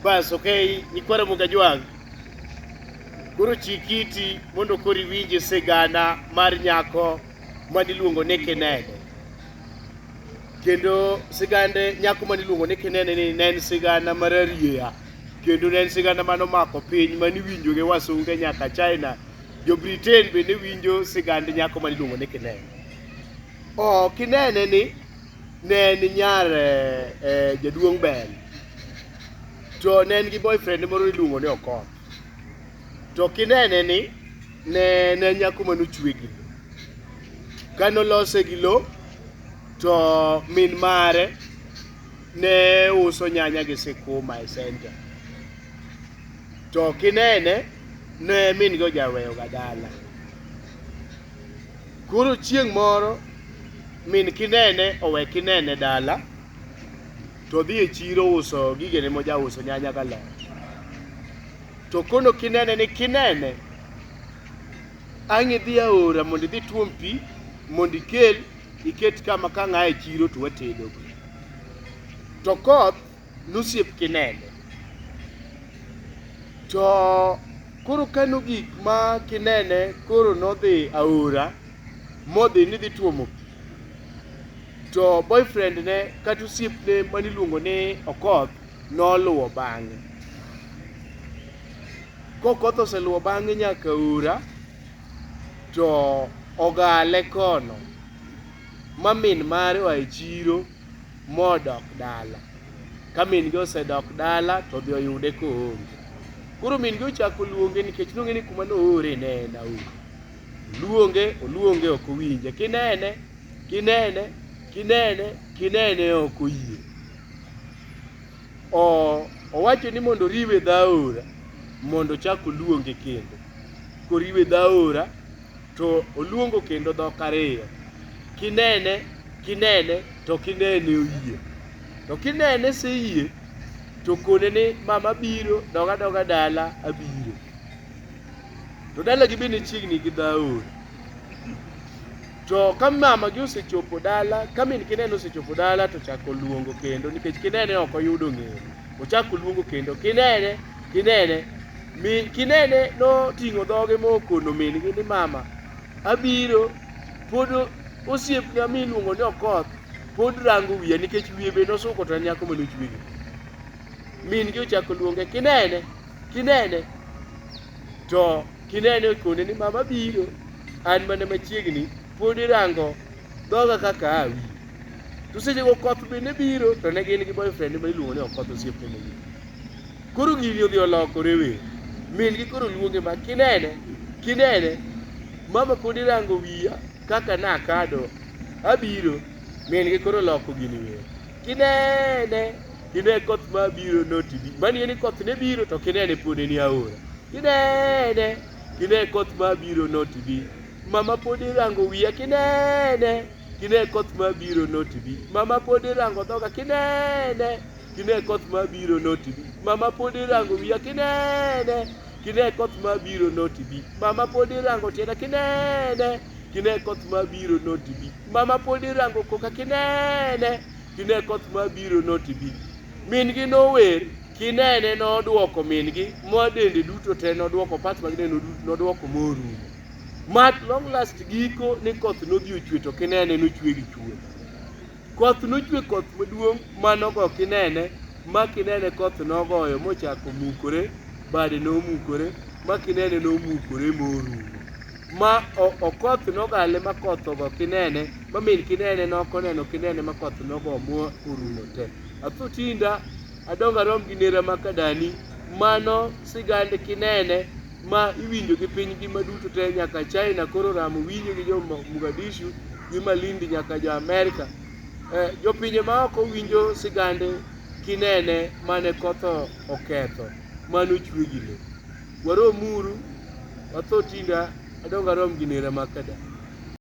Bas, okay, nikwara mugajwang. Koro chikiti mondo kori winji sigana mar nyako maniluongo ni Kinene. Kendo sigande nyako maniluongo ni Kinene ni ne en sigana mar arieya. Kendo ne en sigana manomako piny maniwinjo gi wasunge nyaka China. Jo Britain bende winjo sigand nyako maniluongo ni Kinene. Kinene ni ne en nyar jaduong' Bel. To ne en gi boyfriend moro iluongo ni Okoth. To Kinene ni ne nyako manochwe gi lo. Kanolose gi lo, to min mare ne uso nyanya gi sikuma e center. To Kinene ne min go jaweyo ga dala. Koro chieng' moro min Kinene owe Kinene dala, to dhi e chiro uso gigene moja uso nyanya galot. To kono Kinene ni Kinene, ang' idhi aora mondo idhi tuom pi mondo iket kama ka ng'a e chiro to watedo. To Koth nosiep Kinene. To koro kano gik ma Kinene koro nodhi aora modhi ni dhi tuomo pi. To boyfriend ne kata osiepne maniluongo ni Okoth noluwo bang'e. Kokoth oseluwo bang'e nyaka aora, to ogale kono ma min mare oa e chiro modok dala. Ka min gi osedok dala to odhi oyude koonge. Koro min gi ochako luonge nikech nong'e ni kuma noore ne en aora. Oluonge ok owinje. Kinene, Kinene, Kinene, Kinene ok oyie. Owacho ni mondo oriwe dho aora mondo chak oluonge kendo. Koriwe dho aora to oluongo kendo dhok ariyo. Kinene, Kinene, to Kinene oyie. To Kinene seyie to kone ni mama biro, doga dala abiro. To dala gi bende chiegni gi dho aora. To ka mama gi osechopo dala, ka min Kinene osechopo dala to chako luongo kendo nikech Kinene ok oyudo ng'eyo. Ochako luongo kendo, Kinene, Kinene. Kinene noting'o dhoge mokono min gi ni mama abiro. Pod osiepna miluongo ni Okoth pod rango wiya nikech wiye be nosuko to nyako manochwe gi. Min gi ochako luonge Kinene, Kinene. To Kinene okone ni mama biro, an mana machiegni pod irango dhoga kaka awi. To seche go Okoth bende biro, to ne gin gi boyfriend ma iluongo ni Okoth osiepne ne. Koro gini odhi olokore we. Min gi koro luonge ma Kinene, Kinene, mama pod irango wiya kaka nakado abiro. Min gi koro loko gini we. Kinene, Kinene Koth ma biro notibi. Mani ni Koth ne biro to Kinene pod ni aora. Kinene, Kinene Koth ma biro notibi. Mama pod irango wiya Kinene, Kinene Koth ma biro notibi. Mama pod irango dhoga Kinene, Kinene Koth ma biro notibi. Mama pod irango wiya Kinene, Kinene Koth ma biro notibi. Mama pod irango tienda Kinene, Kinene Koth ma biro notibi. Mama pod irango koka Kinene, Kinene Koth ma biro notibi. Min gi nower, Kinene nodwoko min gi, dende duto te nodwoko, pat mag dende nodwoko morumo. Mat long last giko ni Koth nodhi ochwe to Kinene nochwe gi chwe. Koth nochwe koth maduong' manogo Kinene, ma Kinene Koth nogoyo mochako mukore, bade nomukore, ma Kinene nomukore morumo. Ma Okoth nogale ma Koth ogo Kinene, ma min Kinene nokoneno Kinene ma Koth nogo mo orumo te. Atho tinda adonga rom gi nera makadani, mano sigand Kinene ma iwinjo gi piny gi maduto te nyaka China koro ramo winjo gi jo Mogadishu gi Malindi nyaka jo Amerika. Jo pinje ma oko winjo sigande Kinene mane Koth oketho manochwe gi lo. Waro muru, watho tinda adonga rom gi nera makadani.